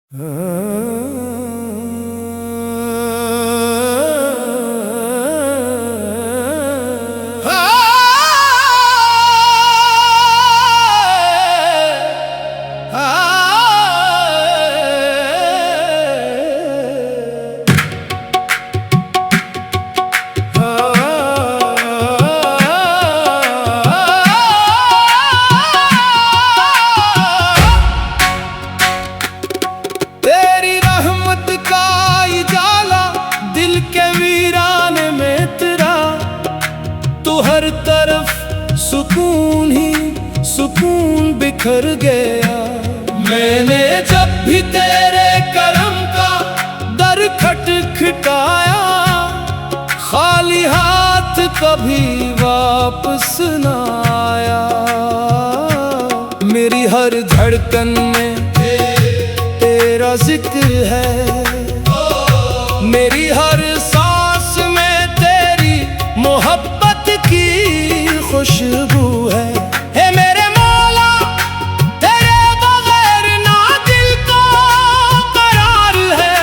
तेरी रहमत का उजाला दिल के वीरान में तेरा, तू हर तरफ सुकून ही सुकून बिखर गया। मैंने जब भी तेरे करम का दर खटखटाया, खाली हाथ कभी वापस न आया। मेरी हर धड़कन में तेरा जिक्र है, मेरी हर सांस में तेरी मोहब्बत की खुशबू है। हे मेरे मौला, तेरे बगैर ना दिल को करार है,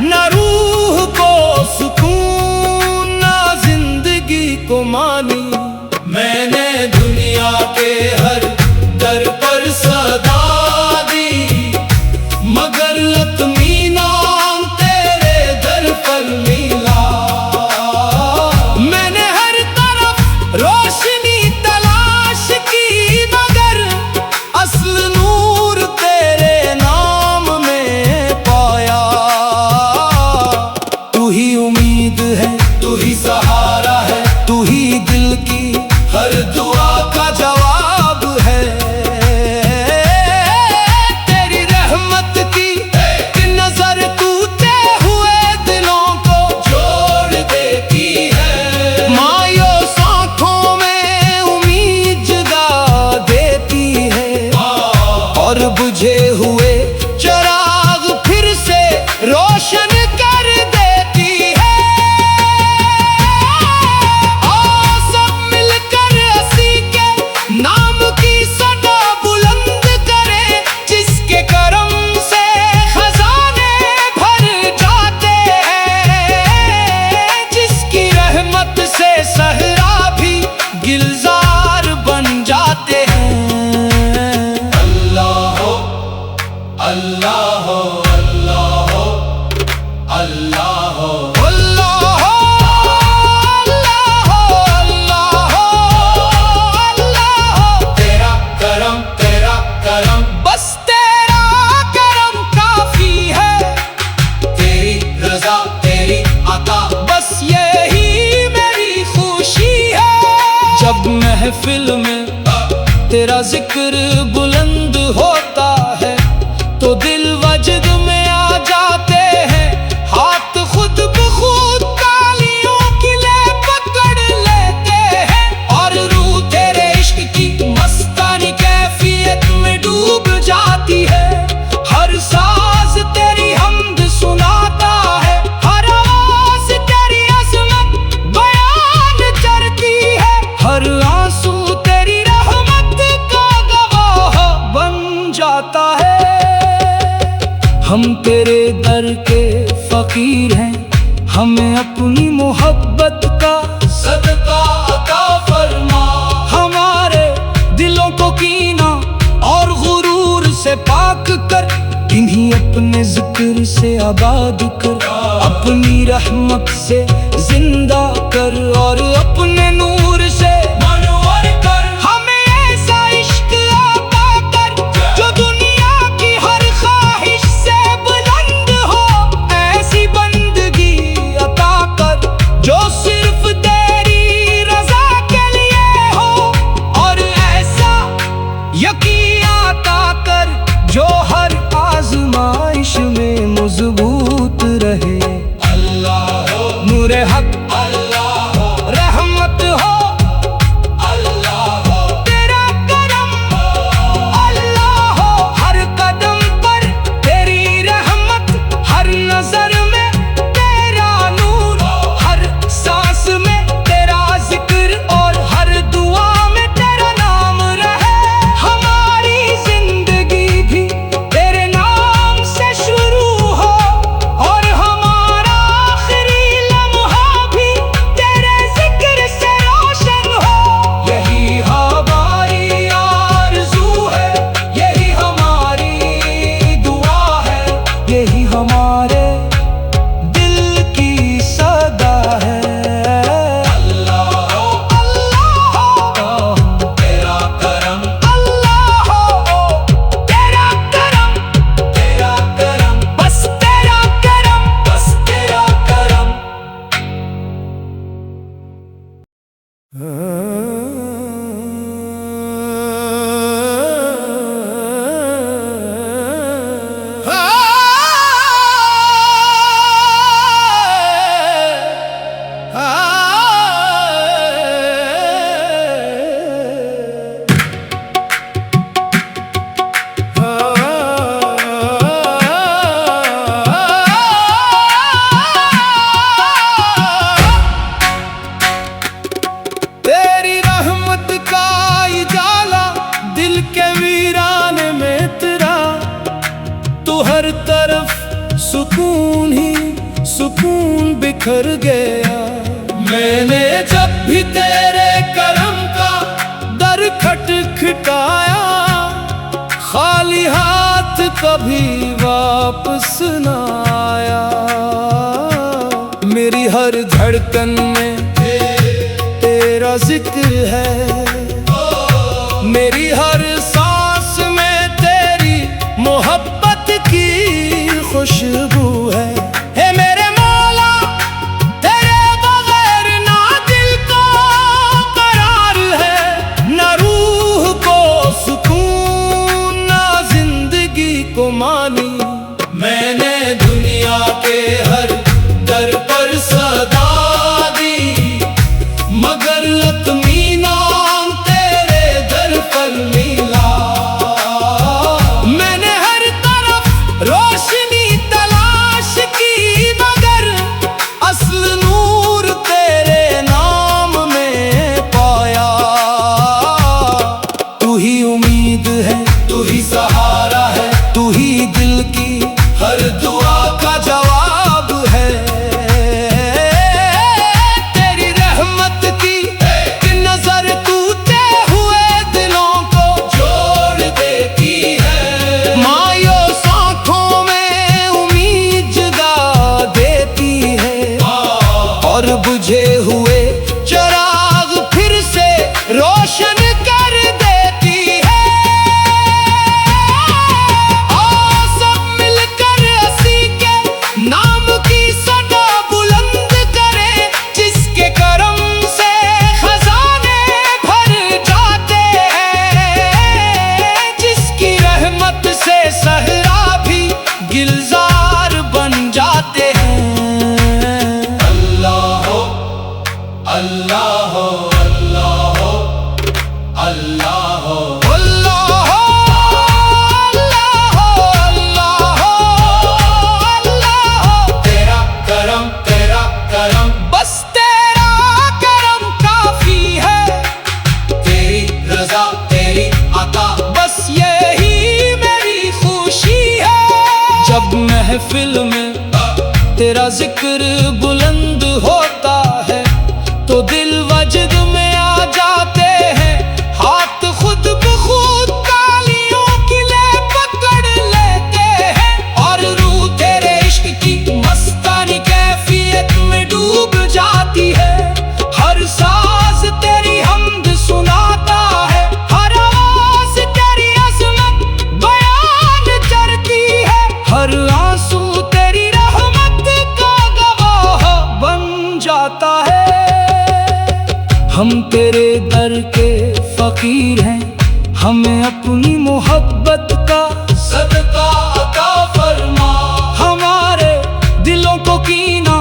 ना रूह को सुकून, ना जिंदगी को मानी। मैंने दुनिया के हर दर पर सदा दी, मगर इत्मीनान तेरे दर पर मिला। मैंने हर तरफ रोशनी तलाश की, मगर असल नूर तेरे नाम में पाया। तू ही उम्मीद है, तू ही सहारा है, तू ही दिल की हर दुआ का जवाब है। तेरी रहमत की एक नजर टूटे हुए दिलों को जोड़ देती है, मायूस आँखों में उम्मीद जगा देती है, और बुझे हुए चिराग फिर से रोशन कर देती है। आओ सब मिलकर उसी के नाम की सदा बुलंद करें, जिसके करम से खजाने भर जाते हैं, जिसकी रहमत से सहरा भी गुलजार बन जाते हैं। अल्लाह हो, अल्लाह हो, अल्लाह हो, अल्लाह हो, अल्लाह हो, अल्लाह हो, अल्लाह हो। तेरा करम बस तेरा करम काफी है, तेरी रजा तेरी अता बस यही मेरी खुशी है। जब महफिल में तेरा जिक्र बुलंद होता है, तो दिल वजद में आ जाते हैं, हाथ खुद ब खुद तालियों की ले पकड़ लेते हैं, और रूह तेरे इश्क की मस्तानी कैफियत में डूब जाती है। हर साज तेरी हमद सुनाता है, हर आवाज तेरी अज़मत बयान करती है, हर आंसू तेरी रहमत का गवाह बन जाता है। हम तेरे दर के फकीर हैं, हमें अपनी मोहब्बत का सदका अता फरमा। हमारे दिलों को कीना और गुरूर से पाक कर, इन्हीं अपने जिक्र से आबाद कर, अपनी रहमत से जिंदा कर, और अपने नूर से मनवर कर। हमें ऐसा इश्क अता कर जो दुनिया की हर ख्वाहिश से बुलंद हो, ऐसी बंदगी अता कर जो सिर्फ तेरी रजा के लिए हो, और ऐसा यकीन अता कर जो हर आजमाइश में मजबूत रहे। अल्लाह हो, नूरे हक, अल्लाह हो, रहमत हो, हर तरफ सुकून ही सुकून बिखर गया। मैंने जब भी तेरे करम का दर खटखटाया, खाली हाथ कभी वापस न आया। मेरी हर धड़कन में तेरा जिक्र है, मेरी हर सांस में तेरी मोहब्बत की खुशबू है। हे मेरे मौला, तेरे बगैर ना दिल को करार है, ना रूह को सुकून, ना जिंदगी को मानी। मैंने दुनिया के हर दर पर सदा दी, मगर इत्मीनान तेरे दर पर मिला। मैंने हर तरफ रोशनी तलाश की, मगर असल नूर तेरे नाम में पाया। तू ही उम्मीद है, तू ही सहारा है, तू ही दिल की हर दुआ का जवाब है। तेरी रहमत की एक नजर टूटे हुए दिलों को जोड़ देती है। मायूस आँखों में उम्मीद जगा देती है, और बुझे हुए चिराग फिर से रोशन कर देती है। सब मिलकर हंसी के नाम की सदा बुलंद करे, जिसके करम से खजाने भर जाते हैं, जिसकी रहमत से सहरा भी गिलजार बन जाते हैं। अल्लाह हो, अल्लाह हो, अल्लाह हो, अल्लाह हो, अल्लाह हो, अल्लाह हो, अल्लाह हो, अल्लाह हो। तेरा करम बस तेरा करम काफी है। तेरी रजा तेरी अता बस यही मेरी खुशी है। जब महफिल में तेरा जिक्र बुलंद होता है, तो दिल वजद में आ जाते हैं। हाथ खुद ब खुद तालियों की ले पकड़ लेते हैं, और रूह तेरे इश्क की मस्तानी कैफियत में डूब जाती है। हर साज तेरी हमद सुनाता है, हर आवाज तेरी अज़मत बयान करती है। हर आंसू तेरी रहमत का गवाह बन जाता है। हम तेरे दर के फकीर हैं, हमें अपनी मोहब्बत का सदका अता फरमा। हमारे दिलों को कीना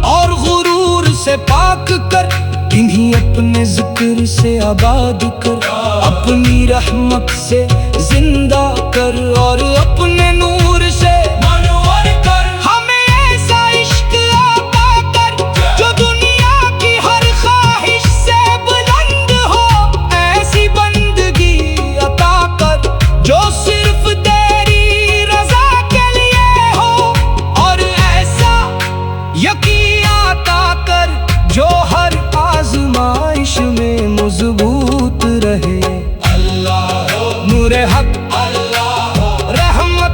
और गुरूर से पाक कर, इन्हीं अपने जिक्र से आबाद कर। अपनी रहमत से जिंदा कर, और अपने नूर से मनवर कर। हमें ऐसा इश्क अता कर जो दुनिया की हर ख्वाहिश से बुलंद हो। ऐसी बंदगी अता कर जो सिर्फ तेरी रजा के लिए हो, और ऐसा यकीन अता कर जो हर आजमाइश में मजबूत रहे। अल्लाह हो, नूरे हक, अल्लाह हो, रहमत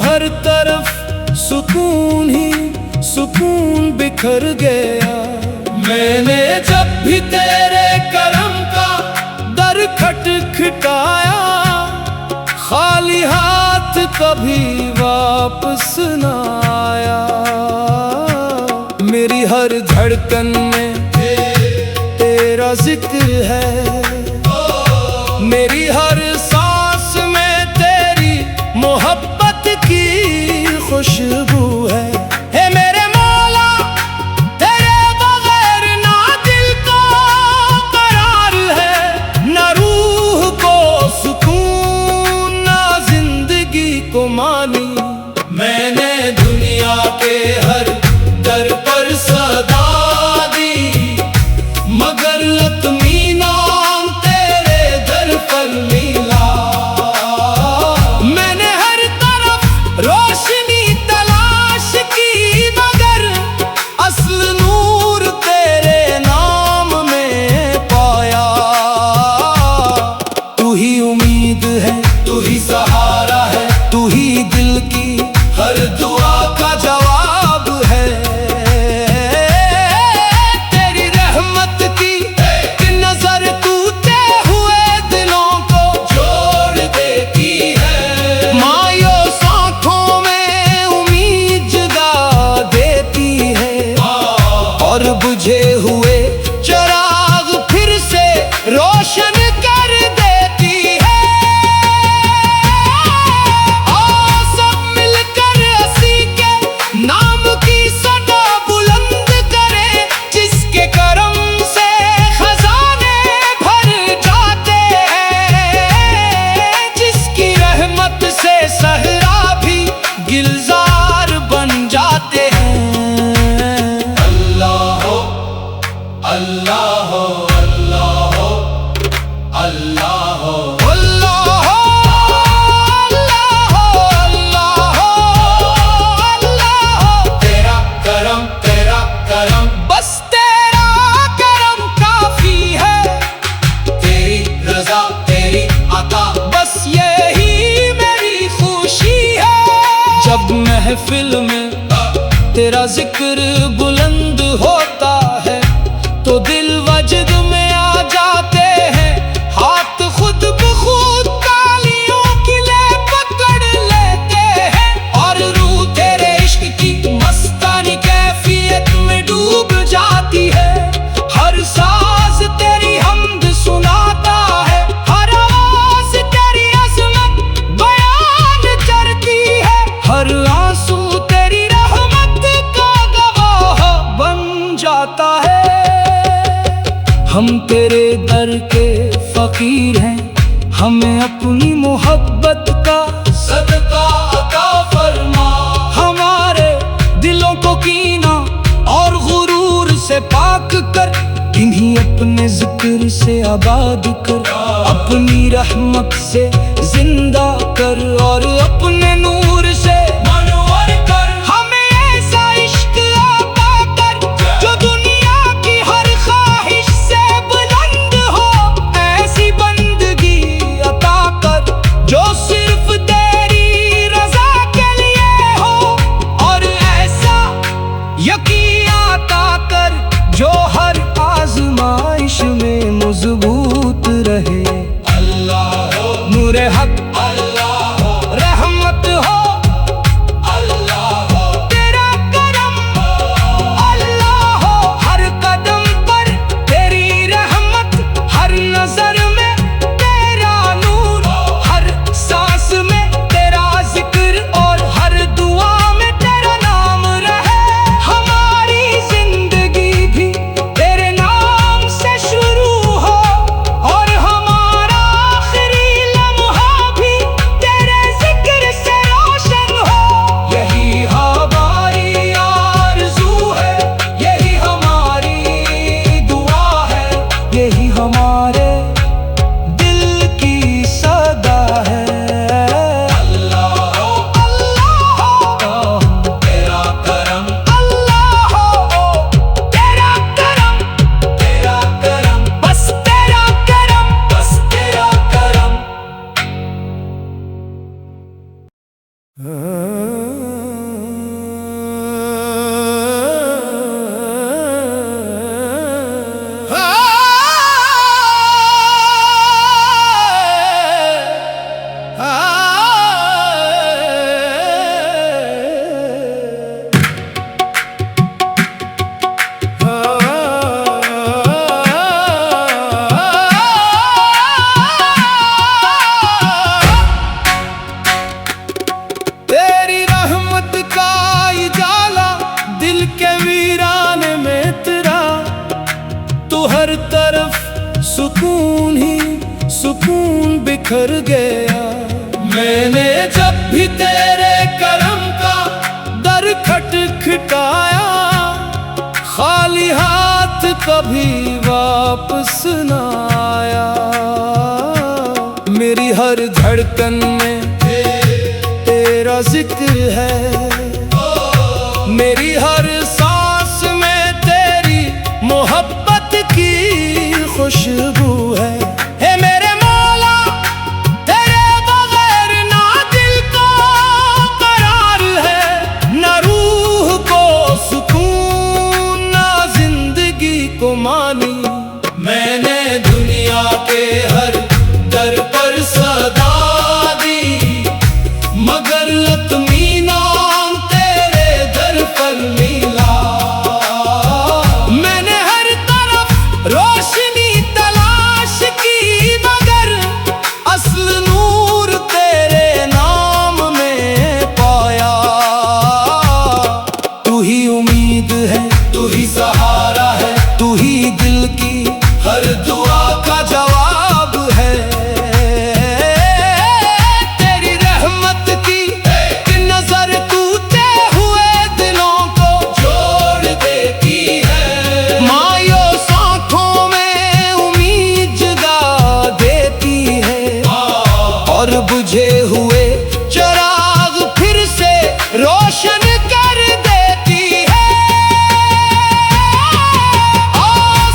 हर तरफ सुकून ही सुकून बिखर गया। मैंने जब भी तेरे करम का दर खटखटाया, खाली हाथ कभी वापस न आया। मेरी हर धड़कन में तेरा जिक्र है, मेरी हर सांस में तेरी मोहब्बत की खुशबू है। हे मेरे मौला, तेरे बगैर ना दिल को करार है, ना रूह को सुकून, ना जिंदगी को मानी। मैंने दुनिया के हर दर पर सदा दी, मगर इत्मीनान तेरे दर पर मिला। रोशनी तलाश की, मगर असल नूर तेरे नाम में पाया। तू ही उम्मीद है, तू ही सहारा है, तू ही दिल की हर दुआ का जवाब है। तेरी रहमत की नजर टूटे हुए दिलों को जोड़ देती है। मायूस आँखों में उम्मीद जगा देती है, और बुझे हुए चिराग फिर से रोशन कर देती है। आओ सब मिलकर उसी के नाम की सदा बुलंद करें, जिसके करम से खजाने भर जाते हैं, जिसकी रहमत से सहरा भी गिलजार बन जाते हैं। अल्लाह हो, अल्लाह हो, अल्लाह हो, अल्लाह हो, अल्लाह हो, अल्लाह हो, अल्लाह हो, अल्लाह हो। तेरा करम बस तेरा करम काफी है। तेरी रजा तेरी अता, बस यही मेरी खुशी है। जब महफिल में तेरा जिक्र बुलंद होता है, तो दिल वजद में आ जाते हैं। हाथ खुद ब खुद तालियों की ले पकड़ लेते हैं, और रूह तेरे इश्क की मस्तानी कैफियत में डूब जाती है। हर साज तेरी हमद सुनाता है, हर आवाज तेरी अज़मत बयान करती है। हर आंसू तेरी रहमत का गवाह बन जाता है। हम तेरे दर के फकीर हैं, हमें अपनी मोहब्बत का सदका अता फरमा। हमारे दिलों को कीना और गुरूर से पाक कर, इन्हीं अपने जिक्र से आबाद कर। अपनी रहमत से जिंदा कर, और अपने नूर से मनवर कर। हमें ऐसा इश्क अता कर, जो दुनिया की हर ख्वाहिश से बुलंद हो। ऐसी बंदगी अता कर, जो सिर्फ तेरी रजा के लिए हो। और ऐसा यकीन अता कर, जो हर आजमाइश में मजबूत रहे। अल्लाह हो, नूरे हक, अल्लाह हो, रहमत हो, हमारे दिल की सदा है। अल्लाह हो तेरा करम, अल्लाह हो तेरा करम, बस तेरा करम, बस तेरा करम। तेरी रहमत का उजाला दिल के वीराने में तेरा, तू हर तरफ सुकून ही सुकून बिखर गया। मैंने जब भी तेरे करम का दर खटखटाया, खाली हाथ कभी वापस न आया। मेरी हर धड़कन में तेरा जिक्र है, मेरी हर सांस में तेरी मोहब्बत की खुशबू है। हे मेरे मौला तेरे बगैर ना दिल को करार है, ना रूह को सुकून, ना जिंदगी को मानी। मैंने दुनिया के हर दर पर सदा दी, मगर इत्मीनान तेरे दर पर मिला। मैंने हर तरफ रोशनी तलाश की, मगर असल नूर तेरे नाम में पाया। तू ही उम्मीद है, तू ही सहारा है, तू ही दिल की हर दुआ का जवाब है। तेरी रहमत की एक नजर टूटे हुए दिलों को जोड़ देती है। मायूस आँखों में उम्मीद जगा देती है, और बुझे हुए चिराग फिर से रोशन कर देती है।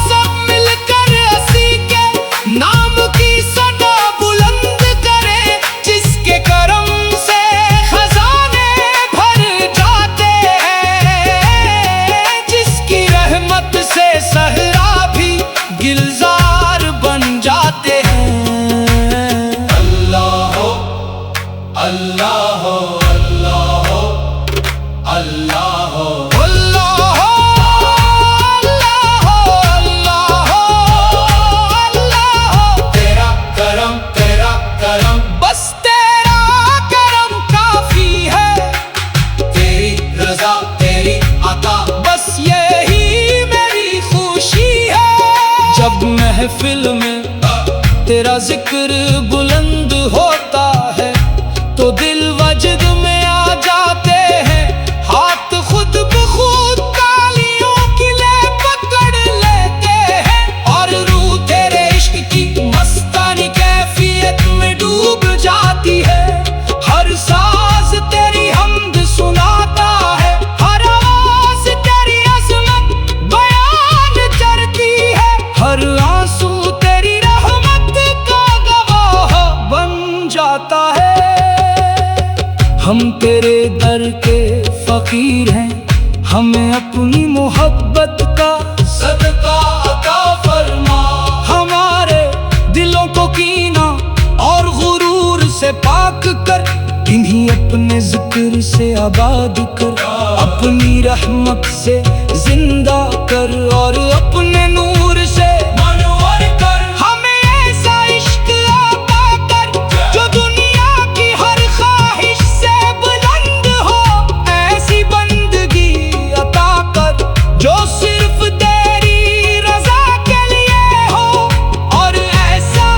सब मिलकर हंसी के नाम की सदा बुलंद करे, जिसके करम से खजाने भर जाते हैं, जिसकी रहमत से सहरा भी गिलजार बन जाते हैं। अल्लाह हो अल्लाह हो अल्लाह हो अल्लाह हो अल्लाह हो अल्लाह हो अल्लाह हो तेरा करम, बस तेरा करम काफी है। तेरी रजा तेरी अता, बस यही मेरी खुशी है। जब महफिल में तेरा जिक्र बुलंद होता है, तो दिल वजद में आ जाते हैं। हाथ खुद ब खुद तालियों की ले पकड़ लेते हैं, और रूह तेरे इश्क की मस्तानी कैफियत में डूब जाती है। हर साज तेरी हमद सुनाता है, हर आवाज तेरी अज़मत बयान करती है। हर आंसू तेरी रहमत का गवाह बन जाता है। हम तेरे दर के फकीर हैं, हमें अपनी मोहब्बत का सदका अता फरमा। हमारे दिलों को कीना और गुरूर से पाक कर, इन्हीं अपने जिक्र से आबाद कर। अपनी रहमत से जिंदा कर, और अपने नूर से मनवर कर। हमें ऐसा इश्क अता कर जो दुनिया की हर ख्वाहिश से बुलंद हो। ऐसी बंदगी अता कर जो सिर्फ तेरी रजा के लिए हो, और ऐसा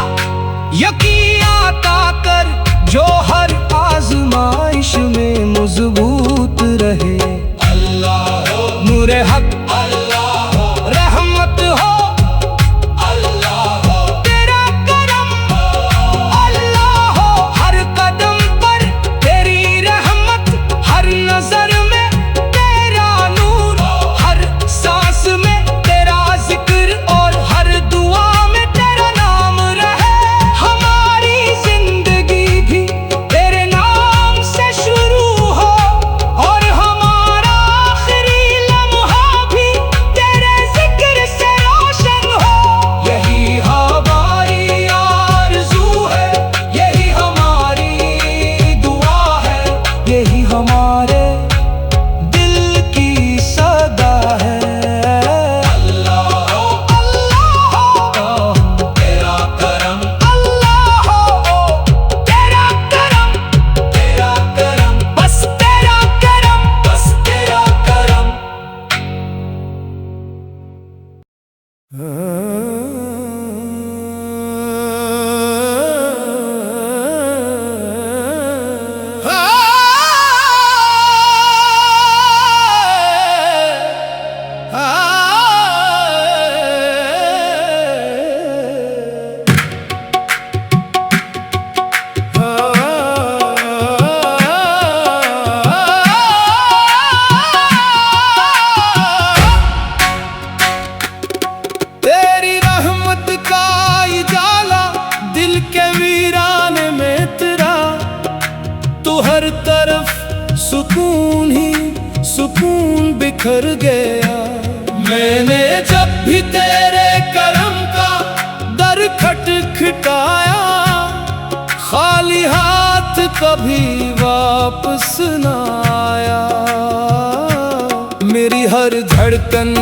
यकीन अता कर जो हर आजमाइश में मजबूत रहे। अल्लाह हो नूरे हक, अल्लाह हो रहमत हो। बिखर गया। मैंने जब भी तेरे करम का दर खटखटाया, खाली हाथ कभी वापस न आया। मेरी हर धड़कन